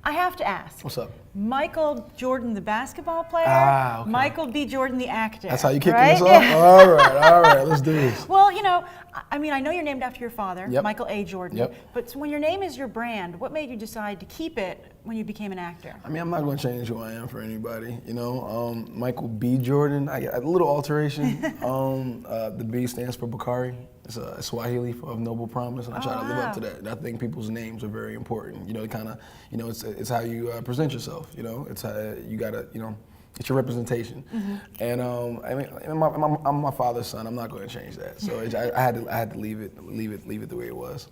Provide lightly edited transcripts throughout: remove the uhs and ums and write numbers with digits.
I have to ask. What's up? Michael Jordan, the basketball player. Okay. Michael B. Jordan, the actor. That's how you kick right? this off? All right, let's do this. Well, you know, I mean, I know you're named after your father, Yep. Michael A. Jordan. Yep. But when your name is your brand, what made you decide to keep it when you became an actor? I mean, I'm not going to change who I am for anybody. You know, Michael B. Jordan. I got a little alteration. The B stands for Bakari. It's a Swahili of noble promise, and I try to live up to that. And I think people's names are very important. You know, kind of, you know, it's how you present yourself. You know, it's how you gotta, you know, it's your representation. And I mean, I'm my father's son. I'm not going to change that. So I had to leave it the way it was.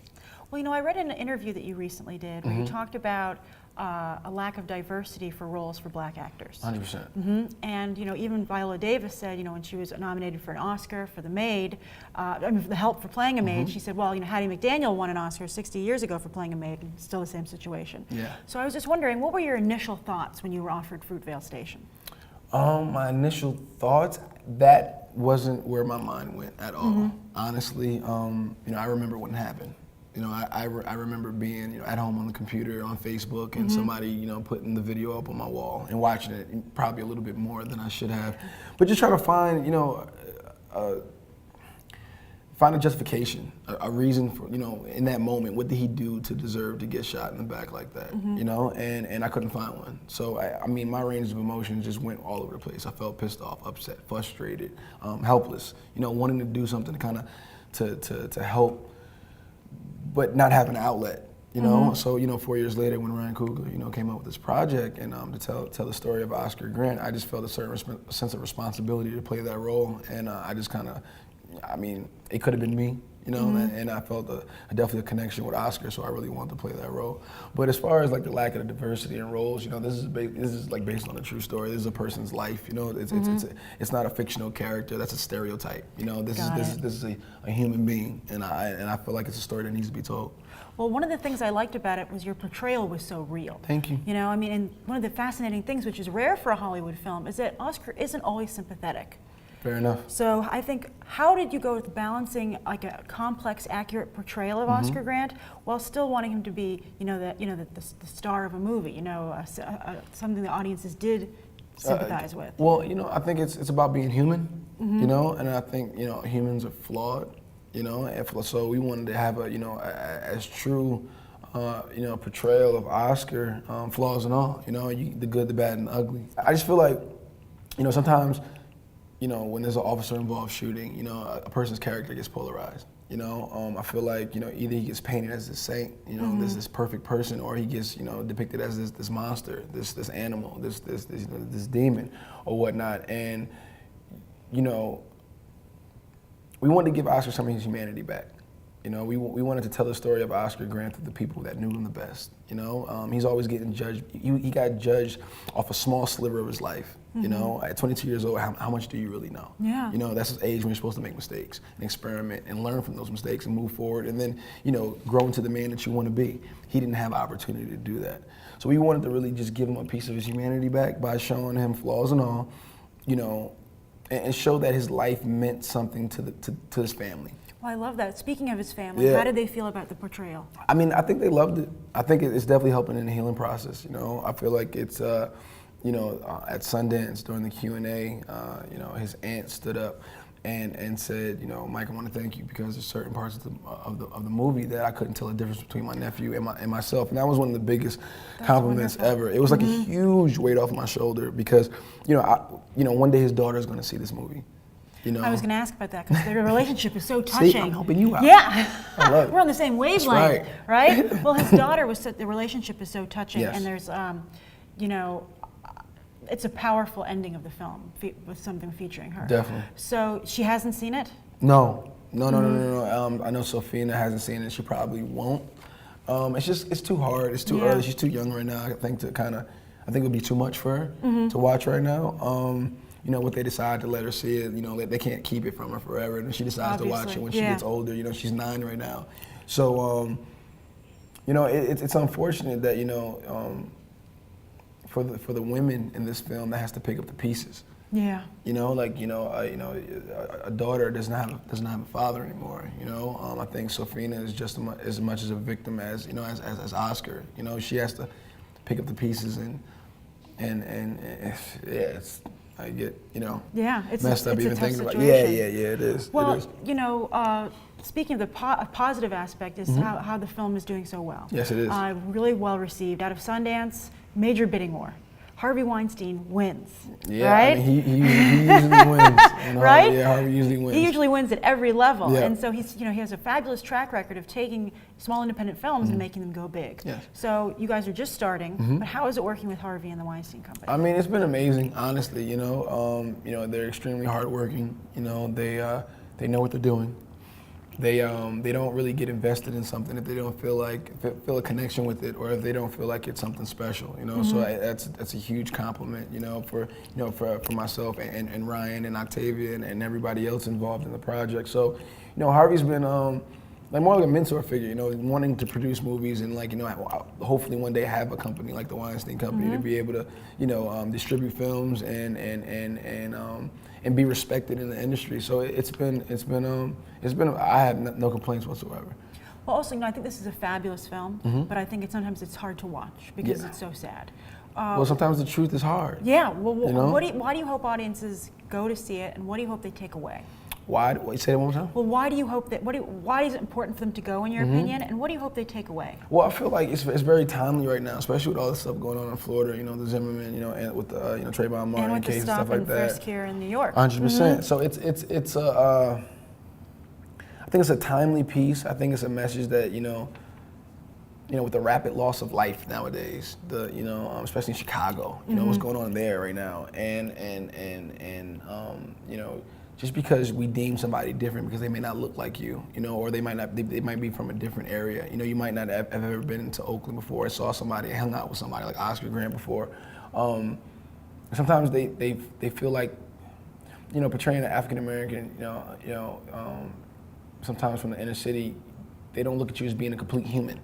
Well, you know, I read in an interview that you recently did where you talked about a lack of diversity for roles for black actors. 100%. And, you know, even Viola Davis said, you know, when she was nominated for an Oscar for The Maid, I mean, for the help for playing a maid, she said, well, you know, Hattie McDaniel won an Oscar 60 years ago for playing a maid, and still the same situation. Yeah. So I was just wondering, what were your initial thoughts when you were offered Fruitvale Station? My initial thoughts, that wasn't where my mind went at all. Honestly, you know, I remember when it happened. You know, I remember being, you know, at home on the computer, on Facebook, and somebody, you know, putting the video up on my wall and watching it, probably a little bit more than I should have. But just trying to find, you know, find a justification, a reason for, you know, in that moment, what did he do to deserve to get shot in the back like that, you know? And I couldn't find one. So, I mean, my range of emotions just went all over the place. I felt pissed off, upset, frustrated, helpless, you know, wanting to do something to kind of, to help, but not have an outlet, you know? So, you know, 4 years later when Ryan Coogler, you know, came up with this project and to tell the story of Oscar Grant, I just felt a certain sense of responsibility to play that role. And I just kind of, I mean, it could have been me, you know, and I felt definitely a connection with Oscar, so I really wanted to play that role. But as far as like the lack of diversity in roles, you know, this is like based on a true story. This is a person's life, you know. It's not a fictional character. That's a stereotype, you know. This is a human being, and I feel like it's a story that needs to be told. Well, one of the things I liked about it was your portrayal was so real. Thank you. You know, I mean, and one of the fascinating things, which is rare for a Hollywood film, is that Oscar isn't always sympathetic. Fair enough. So I think, how did you go with balancing like a complex, accurate portrayal of Oscar Grant while still wanting him to be, the star of a movie, you know, something the audiences did sympathize with? Well, you know, I think it's about being human, you know, and I think, you know, humans are flawed, you know, and so we wanted to have as true, you know, portrayal of Oscar, flaws and all, you know, the good, the bad, and the ugly. I just feel like, you know, sometimes, you know, when there's an officer involved shooting, you know, a person's character gets polarized. You know, I feel like, you know, either he gets painted as this saint, you know, this perfect person, or he gets, you know, depicted as this monster, this animal, this demon, or whatnot. And, you know, we wanted to give Oscar some of his humanity back. You know, we wanted to tell the story of Oscar Grant to the people that knew him the best. You know, he's always getting judged. He got judged off a small sliver of his life. You know, at 22 years old, how much do you really know? Yeah. You know, that's his age when you're supposed to make mistakes and experiment and learn from those mistakes and move forward and then, you know, grow into the man that you want to be. He didn't have the opportunity to do that. So we wanted to really just give him a piece of his humanity back by showing him flaws and all, you know, and show that his life meant something to his family. Well, I love that. Speaking of his family, how did they feel about the portrayal? I mean, I think they loved it. I think it's definitely helping in the healing process, you know. I feel like it's, you know, at Sundance during the Q&A, you know, his aunt stood up and said, you know, Mike, I want to thank you because there's certain parts of the movie that I couldn't tell the difference between my nephew and myself, and that was one of the biggest compliments ever. It was like a huge weight off my shower because, you know, one day his daughter is going to see this movie. You know? I was going to ask about that because their relationship is so touching. See, I'm helping you out. Yeah, I love it. We're on the same wavelength, right? Well, his daughter the relationship is so touching, and there's, you know, it's a powerful ending of the film with something featuring her. Definitely. So she hasn't seen it? No. I know Sophina hasn't seen it. She probably won't. It's too hard. It's too early. She's too young right now. I think it would be too much for her to watch right now. You know, what they decide to let her see it, you know, they can't keep it from her forever. And she decides to watch it when she gets older. You know, she's 9 right now. So, you know, it's unfortunate that, you know, for the women in this film that has to pick up the pieces. Yeah. You know, like, a daughter doesn't have a father anymore. You know, I think Sophina is just as much as a victim as, you know, as Oscar. You know, she has to pick up the pieces and it's I get it's messed up it's even a tough thinking about situation. it is. Well, it is. speaking of the positive aspect is how the film is doing so well. Yes, it is. Really well received. Out of Sundance, major bidding war. Harvey Weinstein wins. Yeah, right? I mean, he usually wins. Right? Harvey usually wins. He usually wins at every level, Yeah. and so he has a fabulous track record of taking small independent films and making them go big. Yes. So you guys are just starting, but how is it working with Harvey and the Weinstein Company? I mean, it's been amazing, honestly. They're extremely hardworking. They know what they're doing. They don't really get invested in something if they don't feel a connection with it, or if they don't feel like it's something special. So that's a huge compliment. For myself and Ryan and Octavia and everybody else involved in the project. So, Harvey's been more like a mentor figure. Wanting to produce movies and hopefully one day have a company like the Weinstein Company to be able to distribute films and be respected in the industry. So it's been I have no complaints whatsoever. Well, also, I think this is a fabulous film, but I think sometimes it's hard to watch because it's so sad. Well, sometimes the truth is hard. Yeah. Well, why do you hope audiences go to see it, and what do you hope they take away? Why? Say that one more time. Well, why do you hope that? Why is it important for them to go, in your opinion? And what do you hope they take away? Well, I feel like it's very timely right now, especially with all the stuff going on in Florida. The Zimmerman, and with the Trayvon Martin case and stuff like that. And with the stop and frisk here in New York. 100%. So it's a. I think it's a timely piece. I think it's a message that with the rapid loss of life nowadays, especially in Chicago, what's going on there right now, and just because we deem somebody different because they may not look like you, or they might be from a different area. You might not have ever been into Oakland before, saw somebody, hung out with somebody like Oscar Grant before. Sometimes they feel like, portraying an African American, sometimes from the inner city, they don't look at you as being a complete human.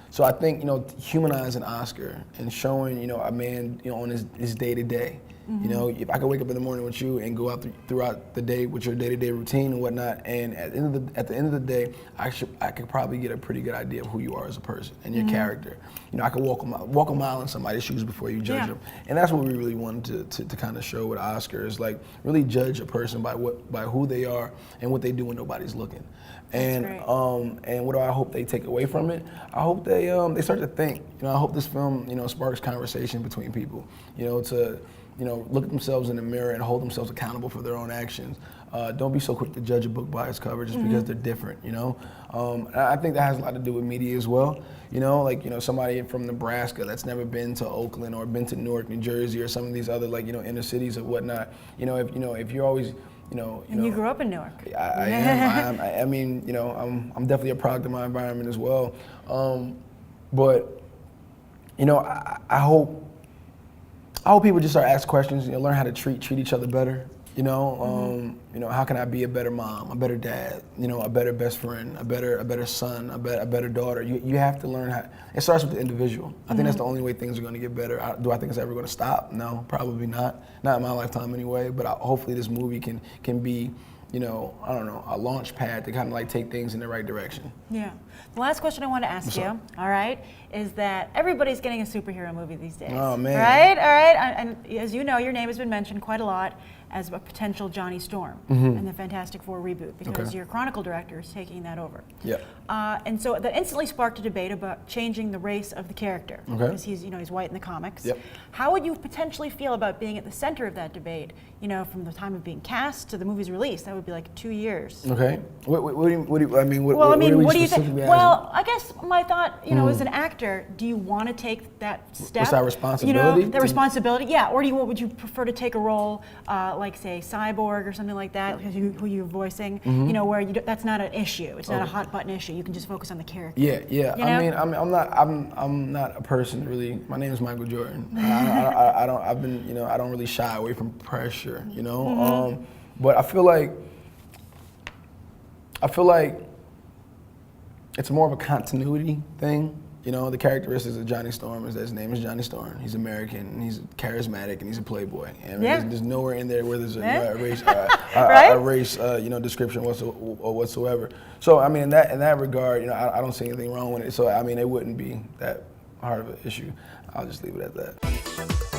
So I think, humanizing Oscar and showing, a man, on his day-to-day. If I could wake up in the morning with you and go out throughout the day with your day-to-day routine and whatnot, and at the end of the day, I could probably get a pretty good idea of who you are as a person and your character. I could walk a mile in somebody's shoes before you judge them, and that's what we really wanted to kind of show with Oscar, is like really judge a person by who they are and what they do when nobody's looking. And what do I hope they take away from it? I hope they start to think. I hope this film sparks conversation between people. To look at themselves in the mirror and hold themselves accountable for their own actions. Don't be so quick to judge a book by its cover just because they're different. I think that has a lot to do with media as well. Somebody from Nebraska that's never been to Oakland or been to Newark, New Jersey, or some of these other inner cities or whatnot. If you're always And you grew up in Newark. I am. I mean, I'm definitely a product of my environment as well. But I hope people just start asking questions. Learn how to treat each other better. How can I be a better mom, a better dad, a better best friend, a better son, a better daughter? You have to learn how. It starts with the individual. I think that's the only way things are going to get better. Do I think it's ever going to stop? No, probably not. Not in my lifetime anyway. But hopefully this movie can be, I don't know, a launch pad to kind of take things in the right direction. Yeah. The last question I want to ask you, all right, is that everybody's getting a superhero movie these days. Oh, man. Right? All right. And as you know, your name has been mentioned quite a lot as a potential Johnny Storm in the Fantastic Four reboot, because your Chronicle director is taking that over. Yeah. And so that instantly sparked a debate about changing the race of the character, because he's white in the comics. Yep. How would you potentially feel about being at the center of that debate, from the time of being cast to the movie's release? That would be like 2 years. Okay. What do you think? Well, I guess my thought, as an actor, do you want to take that step? What's that responsibility? Responsibility, yeah. Or would you prefer to take a role like, say, Cyborg or something like that, who you're voicing, where that's not an issue. It's not a hot button issue. You can just focus on the character. Yeah. I mean, I'm not a person really. My name is Michael Jordan. I don't really shy away from pressure, but I feel like it's more of a continuity thing. The characteristics of Johnny Storm is that his name is Johnny Storm. He's American, and he's charismatic, and he's a playboy. And there's nowhere in there where there's a race, description whatsoever. So I mean, in that regard, I don't see anything wrong with it. So I mean, it wouldn't be that hard of an issue. I'll just leave it at that.